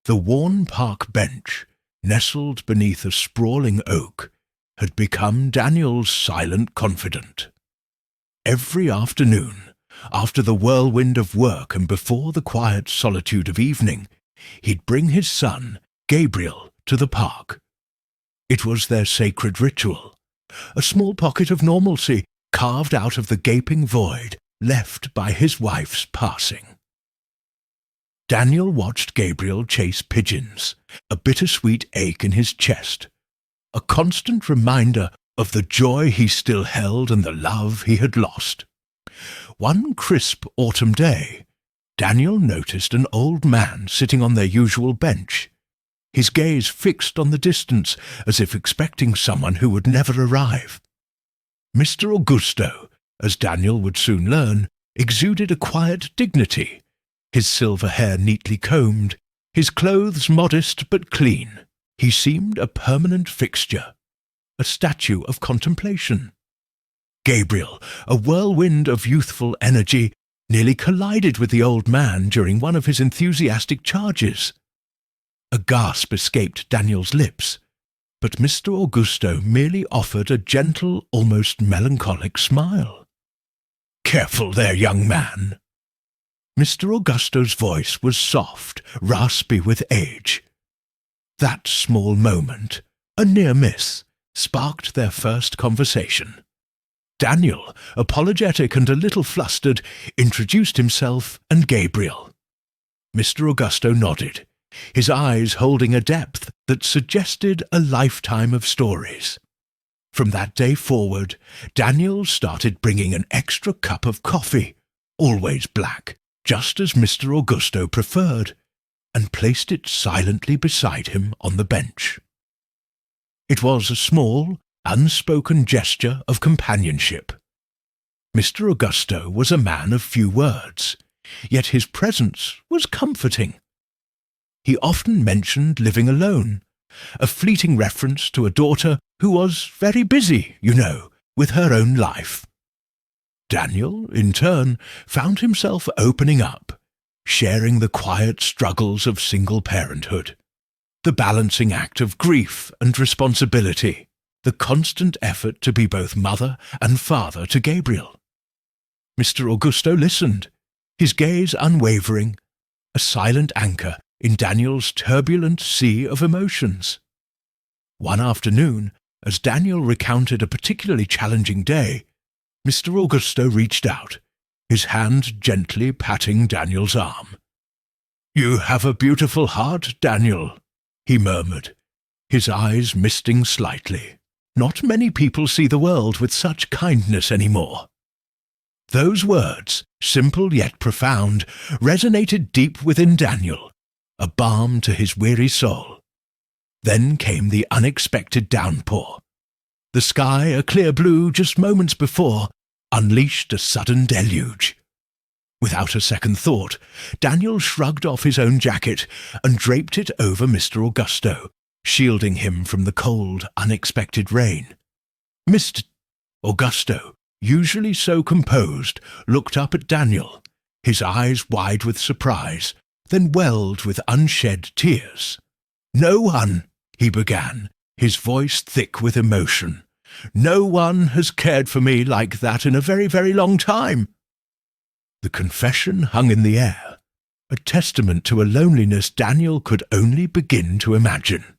The worn park bench, nestled beneath a sprawling oak, had become Daniel's silent confidant. Every afternoon, after the whirlwind of work and before the quiet solitude of evening, he'd bring his son, Gabriel, to the park. It was their sacred ritual, a small pocket of normalcy carved out of the gaping void left by his wife's passing. Daniel watched Gabriel chase pigeons, a bittersweet ache in his chest, a constant reminder of the joy he still held and the love he had lost. One crisp autumn day, Daniel noticed an old man sitting on their usual bench, his gaze fixed on the distance as if expecting someone who would never arrive. Mr. Augusto, as Daniel would soon learn, exuded a quiet dignity, his silver hair neatly combed, his clothes modest but clean. He seemed a permanent fixture, a statue of contemplation. Gabriel, a whirlwind of youthful energy, nearly collided with the old man during one of his enthusiastic charges. A gasp escaped Daniel's lips, but Mr. Augusto merely offered a gentle, almost melancholic smile. "Careful there, young man." Mr. Augusto's voice was soft, raspy with age. That small moment, a near miss, sparked their first conversation. Daniel, apologetic and a little flustered, introduced himself and Gabriel. Mr. Augusto nodded, his eyes holding a depth that suggested a lifetime of stories. From that day forward, Daniel started bringing an extra cup of coffee, always black, just as Mr. Augusto preferred, and placed it silently beside him on the bench. It was a small, unspoken gesture of companionship. Mr. Augusto was a man of few words, yet his presence was comforting. He often mentioned living alone, a fleeting reference to a daughter who was very busy, with her own life. Daniel, in turn, found himself opening up, sharing the quiet struggles of single parenthood, the balancing act of grief and responsibility, the constant effort to be both mother and father to Gabriel. Mr. Augusto listened, his gaze unwavering, a silent anchor in Daniel's turbulent sea of emotions. One afternoon, as Daniel recounted a particularly challenging day, Mr. Augusto reached out, his hand gently patting Daniel's arm. "You have a beautiful heart, Daniel," he murmured, his eyes misting slightly. "Not many people see the world with such kindness anymore." Those words, simple yet profound, resonated deep within Daniel, a balm to his weary soul. Then came the unexpected downpour. The sky, a clear blue just moments before, unleashed a sudden deluge. Without a second thought, Daniel shrugged off his own jacket and draped it over Mr. Augusto, shielding him from the cold, unexpected rain. Mr. Augusto, usually so composed, looked up at Daniel, his eyes wide with surprise, then welled with unshed tears. "No one," he began, his voice thick with emotion, "no one has cared for me like that in a very, very long time." The confession hung in the air, a testament to a loneliness Daniel could only begin to imagine.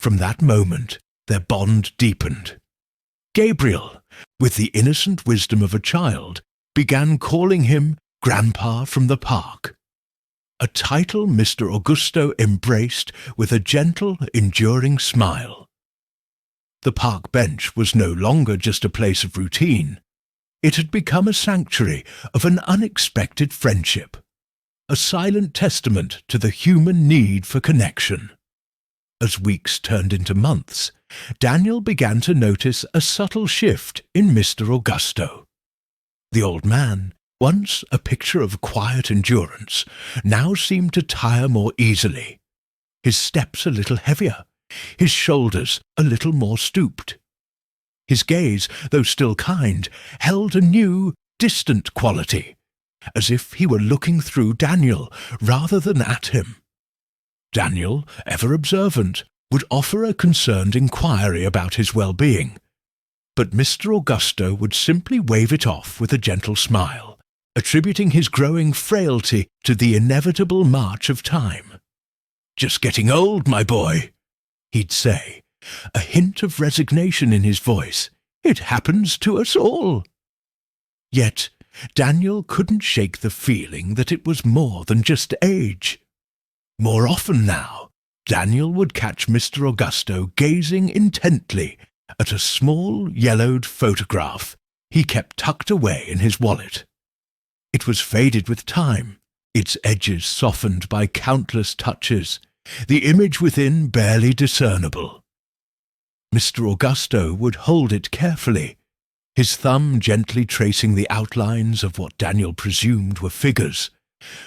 From that moment, their bond deepened. Gabriel, with the innocent wisdom of a child, began calling him Grandpa from the park, a title Mr. Augusto embraced with a gentle, enduring smile. The park bench was no longer just a place of routine. It had become a sanctuary of an unexpected friendship, a silent testament to the human need for connection. As weeks turned into months, Daniel began to notice a subtle shift in Mr. Augusto. The old man, once a picture of quiet endurance, now seemed to tire more easily, his steps a little heavier, his shoulders a little more stooped. His gaze, though still kind, held a new, distant quality, as if he were looking through Daniel rather than at him. Daniel, ever observant, would offer a concerned inquiry about his well-being, but Mr. Augusto would simply wave it off with a gentle smile, attributing his growing frailty to the inevitable march of time. "Just getting old, my boy," he'd say, a hint of resignation in his voice. "It happens to us all." Yet Daniel couldn't shake the feeling that it was more than just age. More often now, Daniel would catch Mr. Augusto gazing intently at a small yellowed photograph he kept tucked away in his wallet. It was faded with time, its edges softened by countless touches, the image within barely discernible. Mr. Augusto would hold it carefully, his thumb gently tracing the outlines of what Daniel presumed were figures,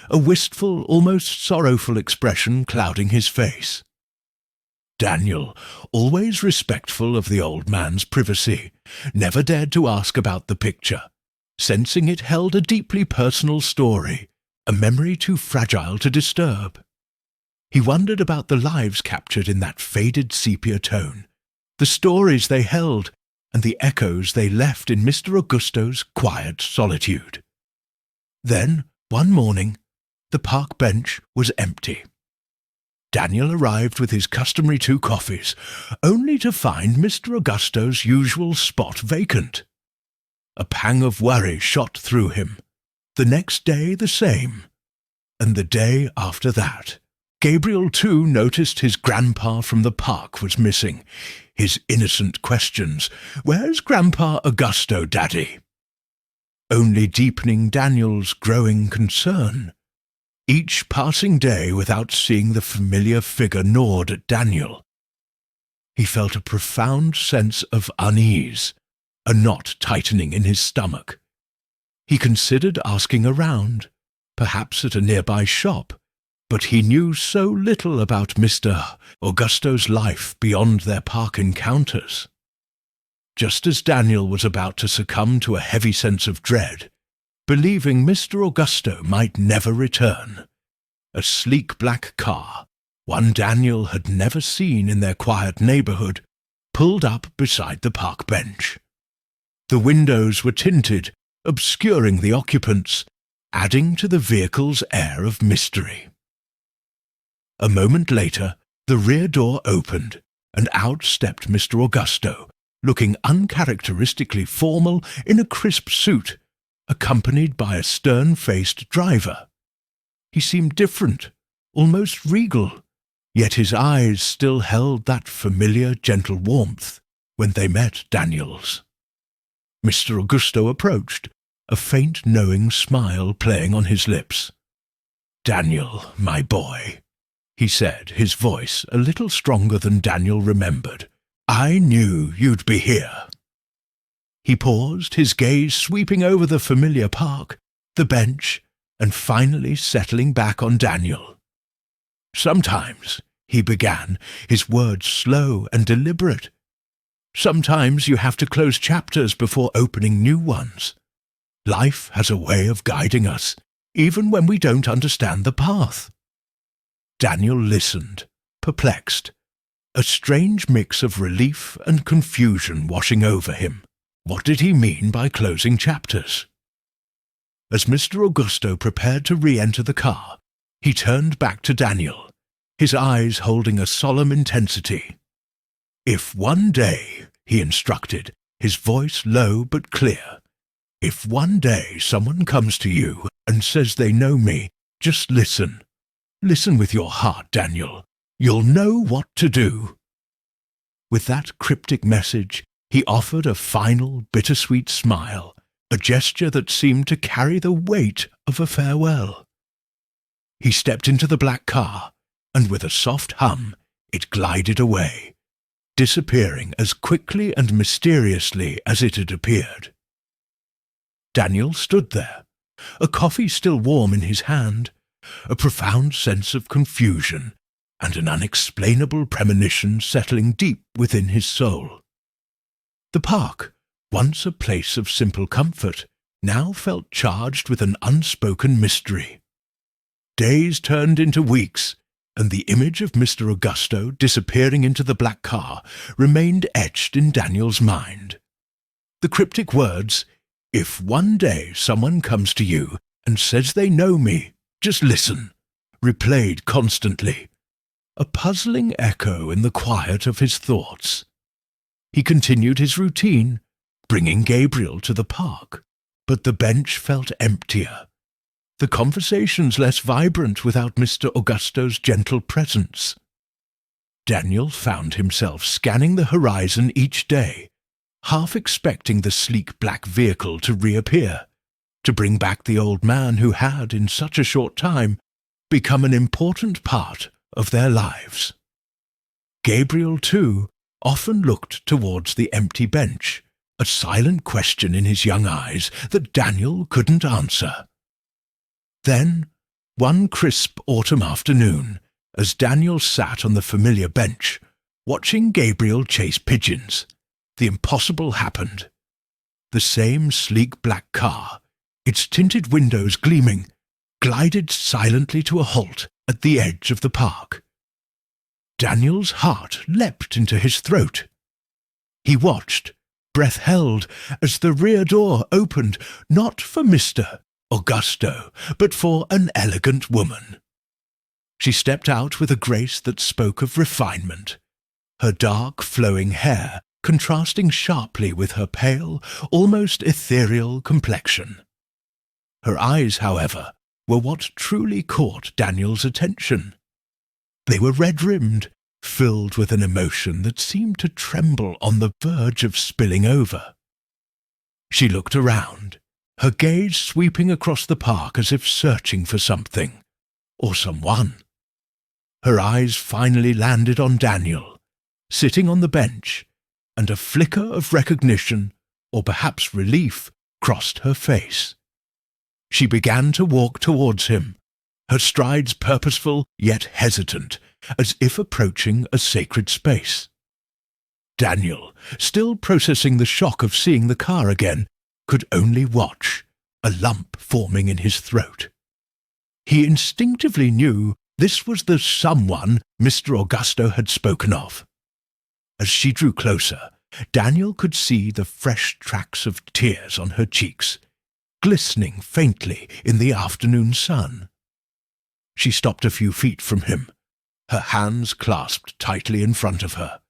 a wistful, almost sorrowful expression clouding his face. Daniel, always respectful of the old man's privacy, never dared to ask about the picture, sensing it held a deeply personal story, a memory too fragile to disturb. He wondered about the lives captured in that faded sepia tone, the stories they held, and the echoes they left in Mr. Augusto's quiet solitude. Then, one morning, the park bench was empty. Daniel arrived with his customary 2 coffees, only to find Mr. Augusto's usual spot vacant. A pang of worry shot through him. The next day the same, and the day after that. Gabriel too noticed his grandpa from the park was missing. His innocent questions, "Where's Grandpa Augusto, Daddy?" only deepening Daniel's growing concern. Each passing day without seeing the familiar figure gnawed at Daniel. He felt a profound sense of unease, a knot tightening in his stomach. He considered asking around, perhaps at a nearby shop, but he knew so little about Mr. Augusto's life beyond their park encounters. Just as Daniel was about to succumb to a heavy sense of dread, believing Mr. Augusto might never return, a sleek black car, one Daniel had never seen in their quiet neighborhood, pulled up beside the park bench. The windows were tinted, obscuring the occupants, adding to the vehicle's air of mystery. A moment later, the rear door opened, and out stepped Mr. Augusto, looking uncharacteristically formal in a crisp suit, accompanied by a stern-faced driver. He seemed different, almost regal, yet his eyes still held that familiar, gentle warmth when they met Daniel's. Mr. Augusto approached, a faint, knowing smile playing on his lips. "Daniel, my boy," he said, his voice a little stronger than Daniel remembered. "I knew you'd be here." He paused, his gaze sweeping over the familiar park, the bench, and finally settling back on Daniel. "Sometimes," he began, his words slow and deliberate, "sometimes you have to close chapters before opening new ones. Life has a way of guiding us, even when we don't understand the path." Daniel listened, perplexed, a strange mix of relief and confusion washing over him. What did he mean by closing chapters? As Mr. Augusto prepared to re-enter the car, he turned back to Daniel, his eyes holding a solemn intensity. "If one day," he instructed, his voice low but clear, "if one day someone comes to you and says they know me, just listen. Listen with your heart, Daniel. You'll know what to do." With that cryptic message, he offered a final, bittersweet smile, a gesture that seemed to carry the weight of a farewell. He stepped into the black car, and with a soft hum, it glided away, disappearing as quickly and mysteriously as it had appeared. Daniel stood there, a coffee still warm in his hand, a profound sense of confusion and an unexplainable premonition settling deep within his soul. The park, once a place of simple comfort, now felt charged with an unspoken mystery. Days turned into weeks, and the image of Mr. Augusto disappearing into the black car remained etched in Daniel's mind. The cryptic words, "If one day someone comes to you and says they know me, just listen," replayed constantly, a puzzling echo in the quiet of his thoughts. He continued his routine, bringing Gabriel to the park, but the bench felt emptier, the conversations less vibrant without Mr. Augusto's gentle presence. Daniel found himself scanning the horizon each day, half expecting the sleek black vehicle to reappear, to bring back the old man who had, in such a short time, become an important part of their lives. Gabriel, too, often looked towards the empty bench, a silent question in his young eyes that Daniel couldn't answer. Then, one crisp autumn afternoon, as Daniel sat on the familiar bench, watching Gabriel chase pigeons, the impossible happened. The same sleek black car, its tinted windows gleaming, glided silently to a halt at the edge of the park. Daniel's heart leapt into his throat. He watched, breath held, as the rear door opened, not for Mr. Augusto, but for an elegant woman. She stepped out with a grace that spoke of refinement, her dark flowing hair contrasting sharply with her pale, almost ethereal complexion. Her eyes, however, were what truly caught Daniel's attention. They were red-rimmed, filled with an emotion that seemed to tremble on the verge of spilling over. She looked around, her gaze sweeping across the park as if searching for something, or someone. Her eyes finally landed on Daniel, sitting on the bench, and a flicker of recognition, or perhaps relief, crossed her face. She began to walk towards him, her strides purposeful yet hesitant, as if approaching a sacred space. Daniel, still processing the shock of seeing the car again, could only watch, a lump forming in his throat. He instinctively knew this was the someone Mr. Augusto had spoken of. As she drew closer, Daniel could see the fresh tracks of tears on her cheeks, glistening faintly in the afternoon sun. She stopped a few feet from him, her hands clasped tightly in front of her,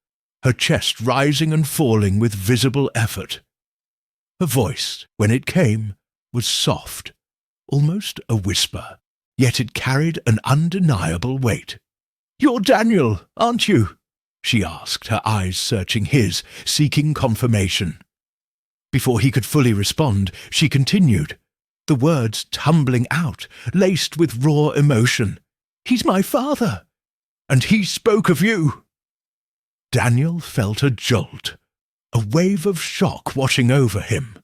her chest rising and falling with visible effort. Her voice, when it came, was soft, almost a whisper, yet it carried an undeniable weight. "You're Daniel, aren't you?" she asked, her eyes searching his, seeking confirmation. Before he could fully respond, she continued, the words tumbling out, laced with raw emotion. "He's my father, and he spoke of you." Daniel felt a jolt, a wave of shock washing over him.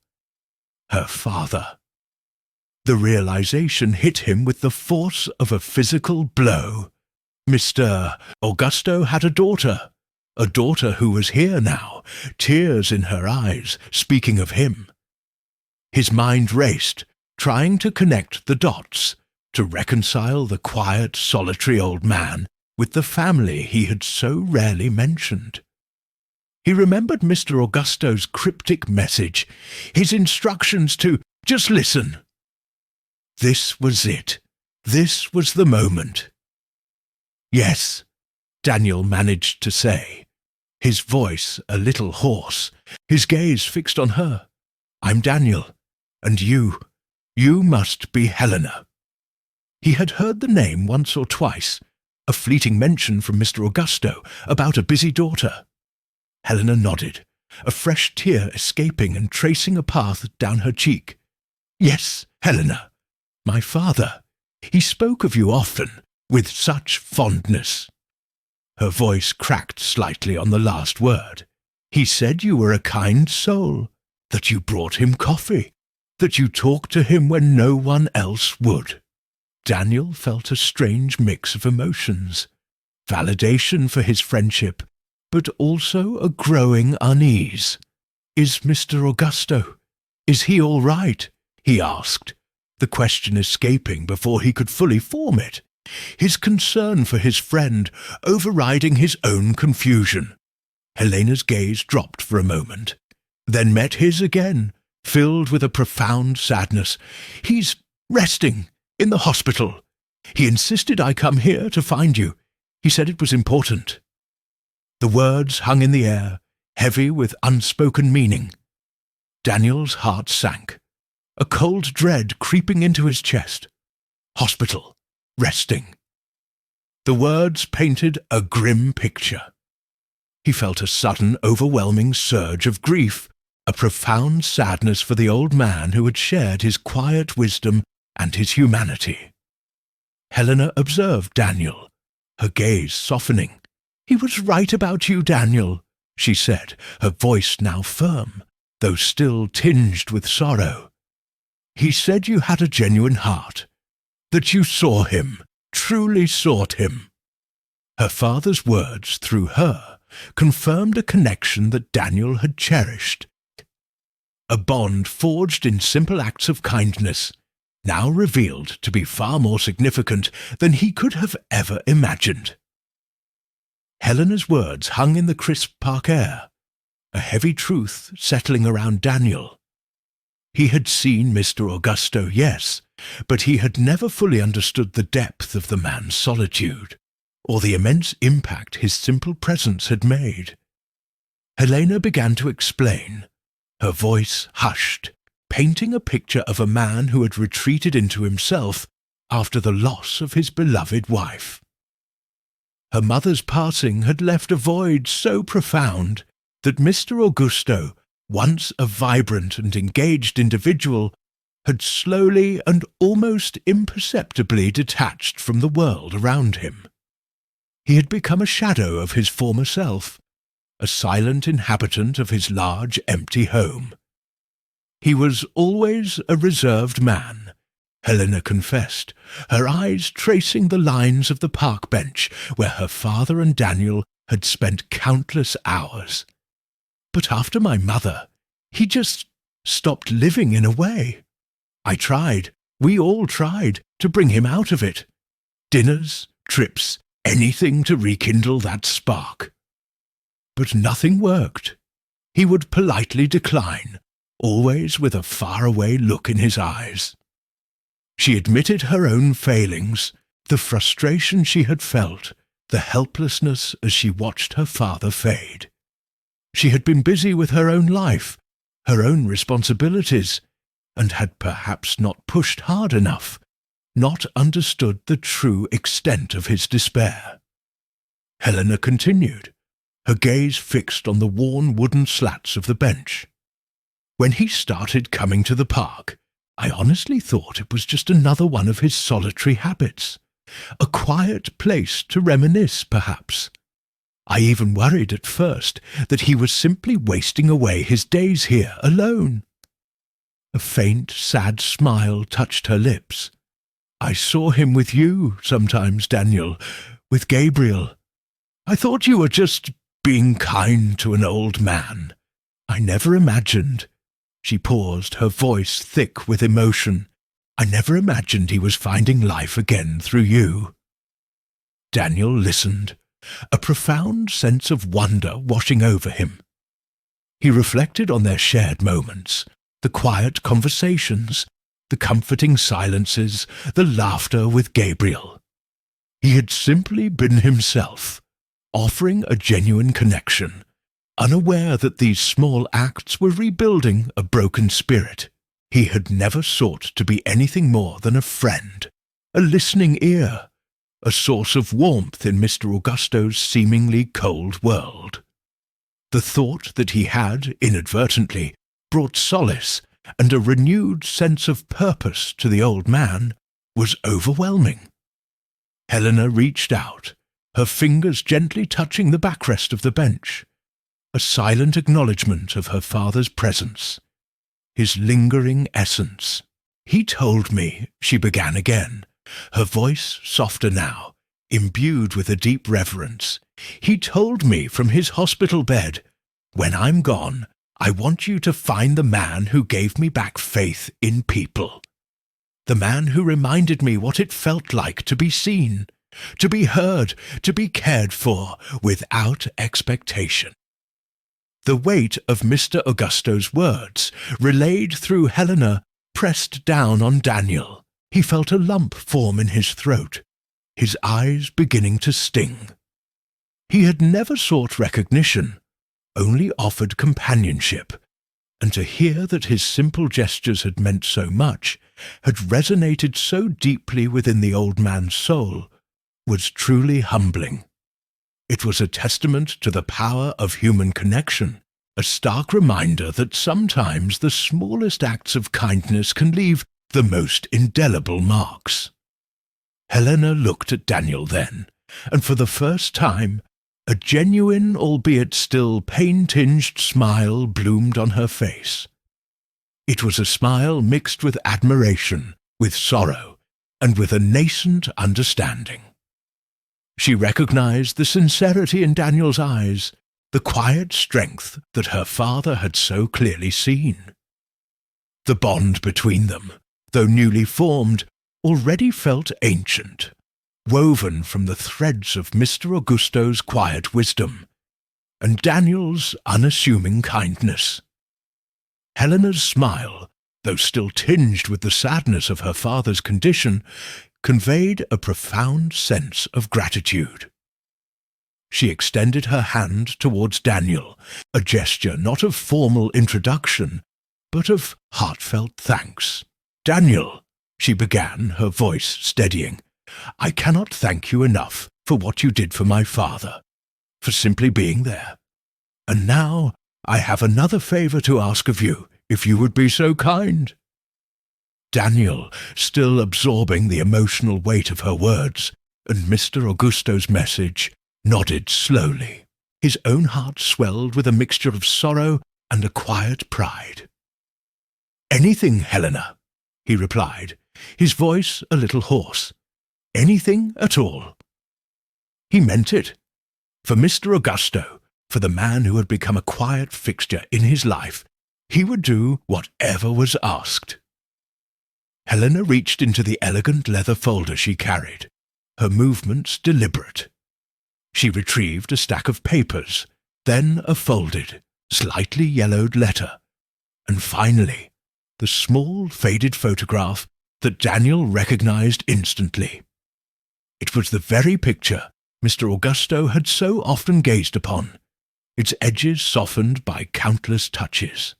Her father. The realization hit him with the force of a physical blow. Mr. Augusto had a daughter who was here now, tears in her eyes, speaking of him. His mind raced, trying to connect the dots, to reconcile the quiet, solitary old man with the family he had so rarely mentioned. He remembered Mr. Augusto's cryptic message, his instructions to just listen. This was it. This was the moment. "Yes," Daniel managed to say, his voice a little hoarse, his gaze fixed on her. "I'm Daniel, and you must be Helena." He had heard the name once or twice, a fleeting mention from Mr. Augusto about a busy daughter. Helena nodded, a fresh tear escaping and tracing a path down her cheek. "Yes, Helena, my father. He spoke of you often, with such fondness." Her voice cracked slightly on the last word. "He said you were a kind soul, that you brought him coffee, that you talked to him when no one else would." Daniel felt a strange mix of emotions, validation for his friendship, but also a growing unease. "Is Mr. Augusto? Is he all right?" he asked, the question escaping before he could fully form it. his concern for his friend overriding his own confusion. Helena's gaze dropped for a moment, then met his again, filled with a profound sadness. "He's resting in the hospital. He insisted I come here to find you. He said it was important." The words hung in the air, heavy with unspoken meaning. Daniel's heart sank, a cold dread creeping into his chest. Hospital, resting. The words painted a grim picture. He felt a sudden, overwhelming surge of grief, a profound sadness for the old man who had shared his quiet wisdom and his humanity. Helena observed Daniel, her gaze softening. "He was right about you, Daniel," she said, her voice now firm, though still tinged with sorrow. "He said you had a genuine heart, that you saw him, truly sought him." Her father's words, through her, confirmed a connection that Daniel had cherished, a bond forged in simple acts of kindness, now revealed to be far more significant than he could have ever imagined. Helena's words hung in the crisp park air, a heavy truth settling around Daniel. He had seen Mr. Augusto, yes, but he had never fully understood the depth of the man's solitude, or the immense impact his simple presence had made. Helena began to explain, her voice hushed, painting a picture of a man who had retreated into himself after the loss of his beloved wife. Her mother's passing had left a void so profound that Mr. Augusto, once a vibrant and engaged individual, had slowly and almost imperceptibly detached from the world around him. He had become a shadow of his former self, a silent inhabitant of his large, empty home. He was always a reserved man, Helena confessed, her eyes tracing the lines of the park bench where her father and Daniel had spent countless hours. "But after my mother, he just stopped living in a way. I tried, we all tried, to bring him out of it. Dinners, trips, anything to rekindle that spark. But nothing worked. He would politely decline, always with a faraway look in his eyes." She admitted her own failings, the frustration she had felt, the helplessness as she watched her father fade. She had been busy with her own life, her own responsibilities, and had perhaps not pushed hard enough, not understood the true extent of his despair. Helena continued, her gaze fixed on the worn wooden slats of the bench. "When he started coming to the park, I honestly thought it was just another one of his solitary habits, a quiet place to reminisce, perhaps. I even worried at first that he was simply wasting away his days here alone." A faint, sad smile touched her lips. "I saw him with you sometimes, Daniel, with Gabriel. I thought you were just being kind to an old man. I never imagined—" She paused, her voice thick with emotion. "I never imagined he was finding life again through you." Daniel listened, a profound sense of wonder washing over him. He reflected on their shared moments, the quiet conversations, the comforting silences, the laughter with Gabriel. He had simply been himself, offering a genuine connection, unaware that these small acts were rebuilding a broken spirit. He had never sought to be anything more than a friend, a listening ear, a source of warmth in Mr. Augusto's seemingly cold world. The thought that he had, inadvertently, brought solace and a renewed sense of purpose to the old man was overwhelming. Helena reached out, her fingers gently touching the backrest of the bench, a silent acknowledgement of her father's presence, his lingering essence. "He told me," she began again, her voice softer now, imbued with a deep reverence. "He told me from his hospital bed, 'When I'm gone, I want you to find the man who gave me back faith in people.' the man who reminded me what it felt like to be seen, to be heard, to be cared for without expectation. The weight of Mr. Augusto's words, relayed through Helena, pressed down on Daniel. He felt a lump form in his throat, his eyes beginning to sting. He had never sought recognition, only offered companionship, and to hear that his simple gestures had meant so much, had resonated so deeply within the old man's soul, was truly humbling. It was a testament to the power of human connection, a stark reminder that sometimes the smallest acts of kindness can leave the most indelible marks. Helena looked at Daniel then, and for the first time, a genuine, albeit still pain-tinged smile bloomed on her face. It was a smile mixed with admiration, with sorrow, and with a nascent understanding. She recognized the sincerity in Daniel's eyes, the quiet strength that her father had so clearly seen. The bond between them, though newly formed, already felt ancient, woven from the threads of Mr. Augusto's quiet wisdom, and Daniel's unassuming kindness. Helena's smile, though still tinged with the sadness of her father's condition, conveyed a profound sense of gratitude. She extended her hand towards Daniel, a gesture not of formal introduction, but of heartfelt thanks. "Daniel," she began, her voice steadying, "I cannot thank you enough for what you did for my father, for simply being there. And now I have another favor to ask of you, if you would be so kind." Daniel, still absorbing the emotional weight of her words and Mr. Augusto's message, nodded slowly. His own heart swelled with a mixture of sorrow and a quiet pride. "Anything, Helena," he replied, his voice a little hoarse. "Anything at all." He meant it. For Mr. Augusto, for the man who had become a quiet fixture in his life, he would do whatever was asked. Helena reached into the elegant leather folder she carried, her movements deliberate. She retrieved a stack of papers, then a folded, slightly yellowed letter, and finally the small faded photograph that Daniel recognized instantly. It was the very picture Mr. Augusto had so often gazed upon, its edges softened by countless touches.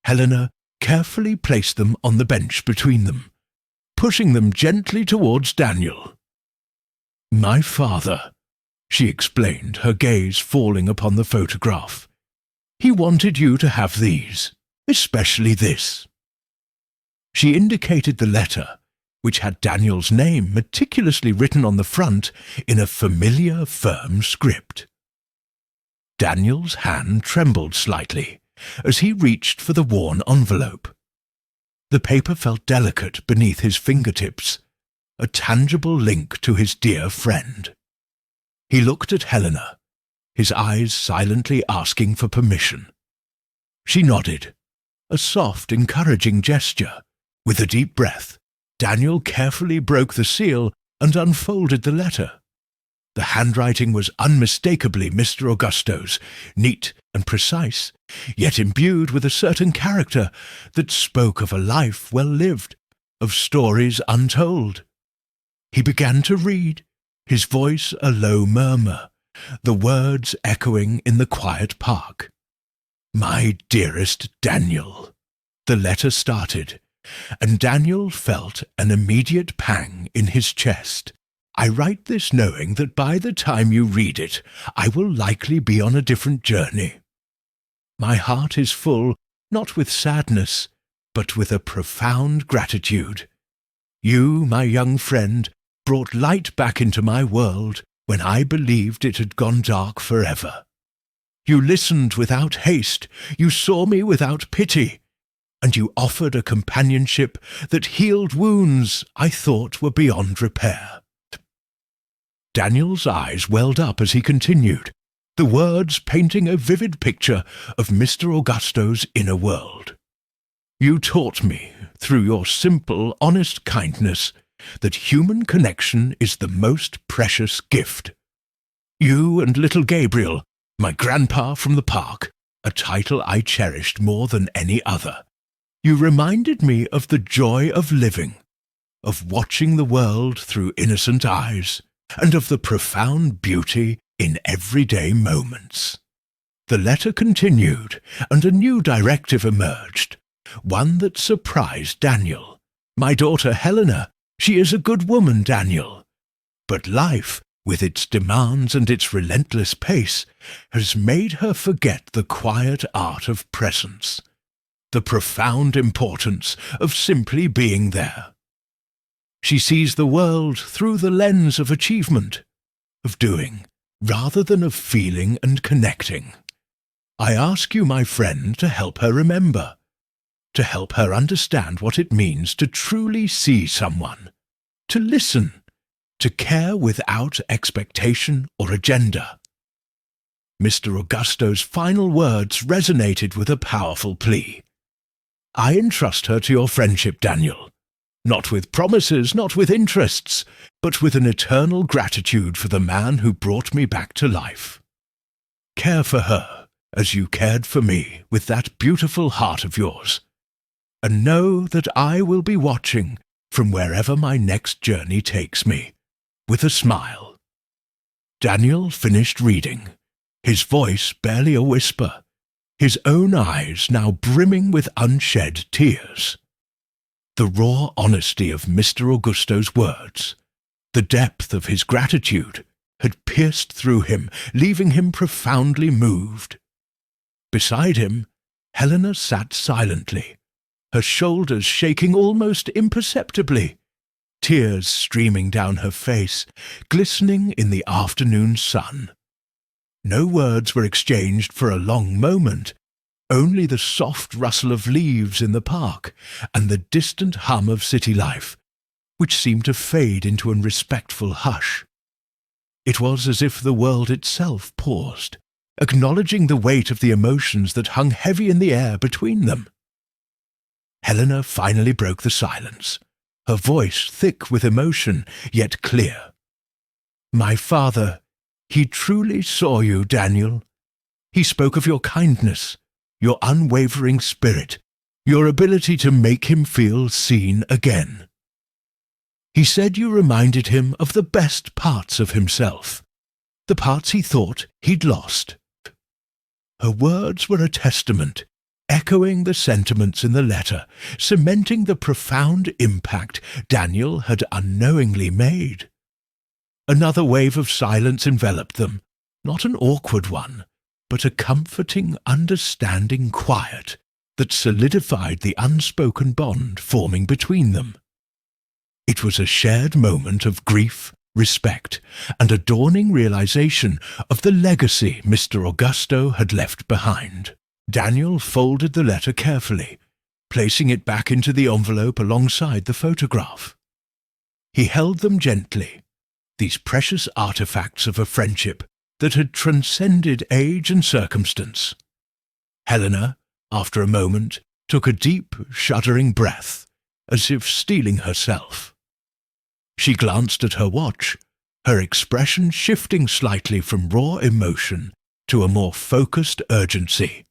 Helena carefully placed them on the bench between them, pushing them gently towards Daniel. "My father," she explained, her gaze falling upon the photograph. "He wanted you to have these, especially this." She indicated the letter, which had Daniel's name meticulously written on the front in a familiar, firm script. Daniel's hand trembled slightly as he reached for the worn envelope. The paper felt delicate beneath his fingertips, a tangible link to his dear friend. He looked at Helena, his eyes silently asking for permission. She nodded, a soft, encouraging gesture. With a deep breath, Daniel carefully broke the seal and unfolded the letter. The handwriting was unmistakably Mr. Augusto's, neat and precise, yet imbued with a certain character that spoke of a life well lived, of stories untold. He began to read, his voice a low murmur, the words echoing in the quiet park. "My dearest Daniel," the letter started, and Daniel felt an immediate pang in his chest. "I write this knowing that by the time you read it, I will likely be on a different journey. My heart is full, not with sadness, but with a profound gratitude. You, my young friend, brought light back into my world when I believed it had gone dark forever. You listened without haste, you saw me without pity, and you offered a companionship that healed wounds I thought were beyond repair." Daniel's eyes welled up as he continued, the words painting a vivid picture of Mr. Augusto's inner world. You taught me, through your simple, honest kindness, that human connection is the most precious gift. You and little Gabriel, my grandpa from the park, a title I cherished more than any other. You reminded me of the joy of living, of watching the world through innocent eyes, and of the profound beauty in everyday moments. The letter continued, and a new directive emerged, one that surprised Daniel. My daughter Helena, she is a good woman, Daniel. But life, with its demands and its relentless pace, has made her forget the quiet art of presence, the profound importance of simply being there. She sees the world through the lens of achievement, of doing, rather than of feeling and connecting. I ask you, my friend, to help her remember, to help her understand what it means to truly see someone, to listen, to care without expectation or agenda. Mr. Augusto's final words resonated with a powerful plea. I entrust her to your friendship, Daniel, not with promises, not with interests, but with an eternal gratitude for the man who brought me back to life. Care for her as you cared for me with that beautiful heart of yours, and know that I will be watching from wherever my next journey takes me, with a smile. Daniel finished reading, his voice barely a whisper, his own eyes now brimming with unshed tears. The raw honesty of Mr. Augusto's words, the depth of his gratitude, had pierced through him, leaving him profoundly moved. Beside him, Helena sat silently, her shoulders shaking almost imperceptibly, tears streaming down her face, glistening in the afternoon sun. No words were exchanged for a long moment, only the soft rustle of leaves in the park and the distant hum of city life, which seemed to fade into a respectful hush. It was as if the world itself paused, acknowledging the weight of the emotions that hung heavy in the air between them. Helena finally broke the silence, her voice thick with emotion, yet clear. My father, he truly saw you, Daniel. He spoke of your kindness, your unwavering spirit, your ability to make him feel seen again. He said you reminded him of the best parts of himself, the parts he thought he'd lost. Her words were a testament, echoing the sentiments in the letter, cementing the profound impact Daniel had unknowingly made. Another wave of silence enveloped them, not an awkward one, but a comforting, understanding quiet that solidified the unspoken bond forming between them. It was a shared moment of grief, respect, and a dawning realization of the legacy Mr. Augusto had left behind. Daniel folded the letter carefully, placing it back into the envelope alongside the photograph. He held them gently, these precious artifacts of a friendship that had transcended age and circumstance. Helena, after a moment, took a deep, shuddering breath, as if steeling herself. She glanced at her watch, her expression shifting slightly from raw emotion to a more focused urgency.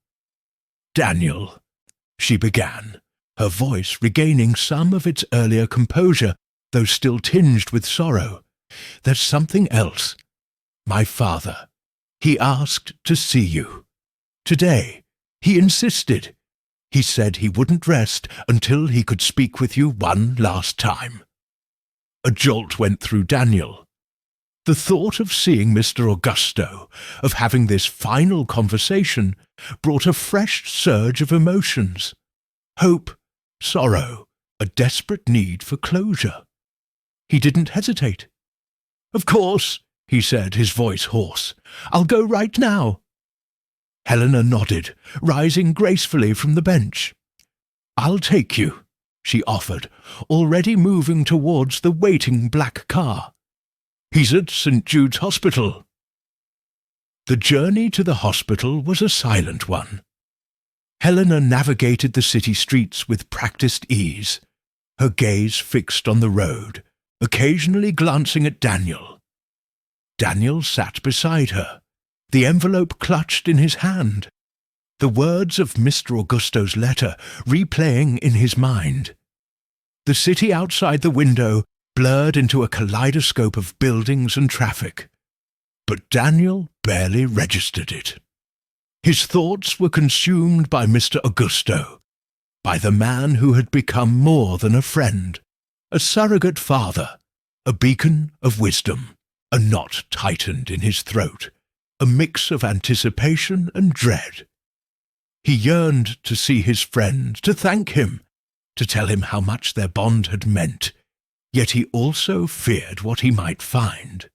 Daniel, she began, her voice regaining some of its earlier composure, though still tinged with sorrow. There's something else. My father, he asked to see you. Today, he insisted. He said he wouldn't rest until he could speak with you one last time. A jolt went through Daniel. The thought of seeing Mr. Augusto, of having this final conversation, brought a fresh surge of emotions. Hope, sorrow, a desperate need for closure. He didn't hesitate. Of course, he said, his voice hoarse. I'll go right now. Helena nodded, rising gracefully from the bench. I'll take you, she offered, already moving towards the waiting black car. He's at St. Jude's Hospital. The journey to the hospital was a silent one. Helena navigated the city streets with practiced ease, her gaze fixed on the road, occasionally glancing at Daniel. Daniel sat beside her, the envelope clutched in his hand, the words of Mr. Augusto's letter replaying in his mind. The city outside the window blurred into a kaleidoscope of buildings and traffic, but Daniel barely registered it. His thoughts were consumed by Mr. Augusto, by the man who had become more than a friend, a surrogate father, a beacon of wisdom, a knot tightened in his throat, a mix of anticipation and dread. He yearned to see his friend, to thank him, to tell him how much their bond had meant, yet he also feared what he might find.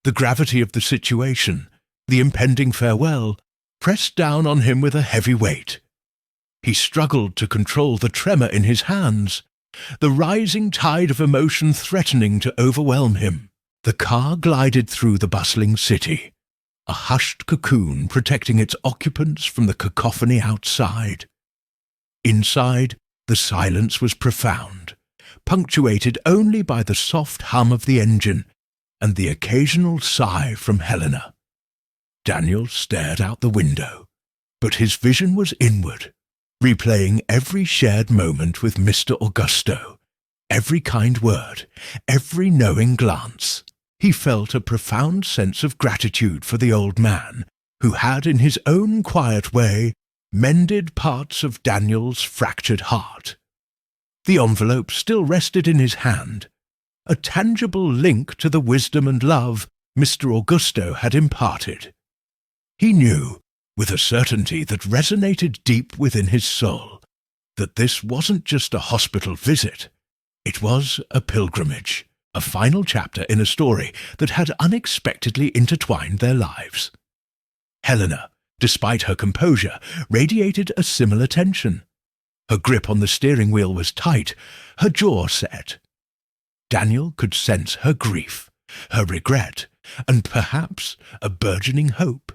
The gravity of the situation, the impending farewell, pressed down on him with a heavy weight. He struggled to control the tremor in his hands, the rising tide of emotion threatening to overwhelm him. The car glided through the bustling city, a hushed cocoon protecting its occupants from the cacophony outside. Inside, the silence was profound, punctuated only by the soft hum of the engine and the occasional sigh from Helena. Daniel stared out the window, but his vision was inward, replaying every shared moment with Mr. Augusto, every kind word, every knowing glance. He felt a profound sense of gratitude for the old man, who had in his own quiet way mended parts of Daniel's fractured heart. The envelope still rested in his hand, a tangible link to the wisdom and love Mr. Augusto had imparted. He knew, with a certainty that resonated deep within his soul, that this wasn't just a hospital visit. It was a pilgrimage, a final chapter in a story that had unexpectedly intertwined their lives. Helena, despite her composure, radiated a similar tension. Her grip on the steering wheel was tight, her jaw set. Daniel could sense her grief, her regret, and perhaps a burgeoning hope.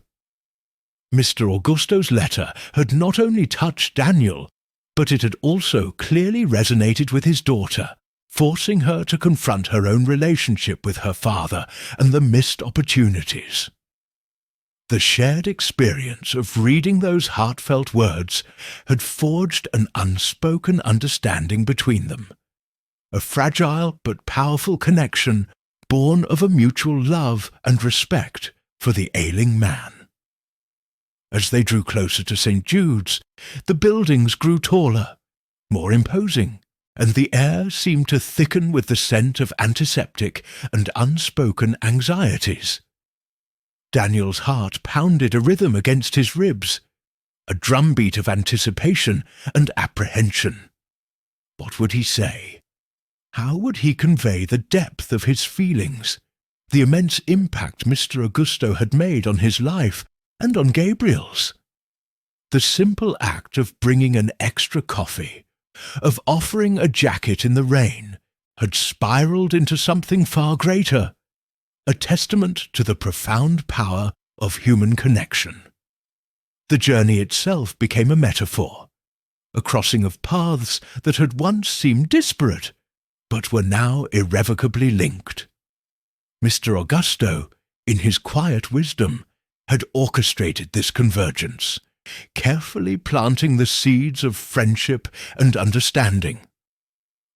Mr. Augusto's letter had not only touched Daniel, but it had also clearly resonated with his daughter, forcing her to confront her own relationship with her father and the missed opportunities. The shared experience of reading those heartfelt words had forged an unspoken understanding between them, a fragile but powerful connection born of a mutual love and respect for the ailing man. As they drew closer to St. Jude's, the buildings grew taller, more imposing, and the air seemed to thicken with the scent of antiseptic and unspoken anxieties. Daniel's heart pounded a rhythm against his ribs, a drumbeat of anticipation and apprehension. What would he say? How would he convey the depth of his feelings, the immense impact Mr. Augusto had made on his life and on Gabriel's? The simple act of bringing an extra coffee, of offering a jacket in the rain, had spiraled into something far greater, a testament to the profound power of human connection. The journey itself became a metaphor, a crossing of paths that had once seemed disparate, but were now irrevocably linked. Mr. Augusto, in his quiet wisdom, had orchestrated this convergence, carefully planting the seeds of friendship and understanding.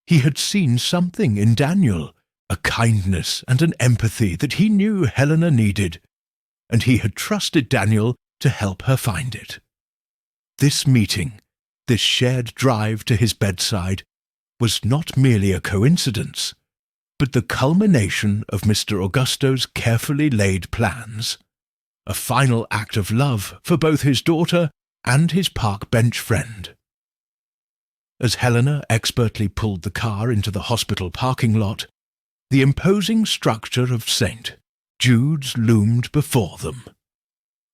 He had seen something in Daniel, a kindness and an empathy that he knew Helena needed, and he had trusted Daniel to help her find it. This meeting, this shared drive to his bedside, was not merely a coincidence, but the culmination of Mr. Augusto's carefully laid plans, a final act of love for both his daughter and his park bench friend. As Helena expertly pulled the car into the hospital parking lot, the imposing structure of St. Jude's loomed before them.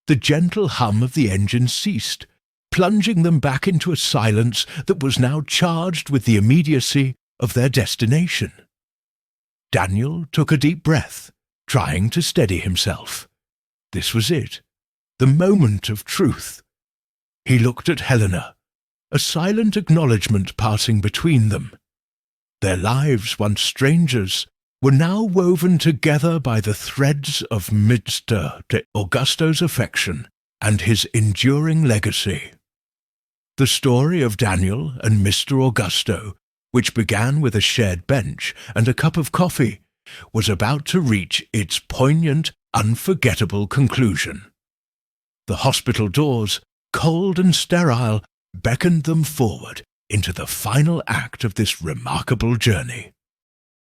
The gentle hum of the engine ceased, plunging them back into a silence that was now charged with the immediacy of their destination. Daniel took a deep breath, trying to steady himself. This was it, the moment of truth. He looked at Helena, a silent acknowledgment passing between them. Their lives, once strangers, were now woven together by the threads of Mr. de Augusto's affection and his enduring legacy. The story of Daniel and Mr. Augusto, which began with a shared bench and a cup of coffee, was about to reach its poignant, unforgettable conclusion. The hospital doors, cold and sterile, beckoned them forward into the final act of this remarkable journey.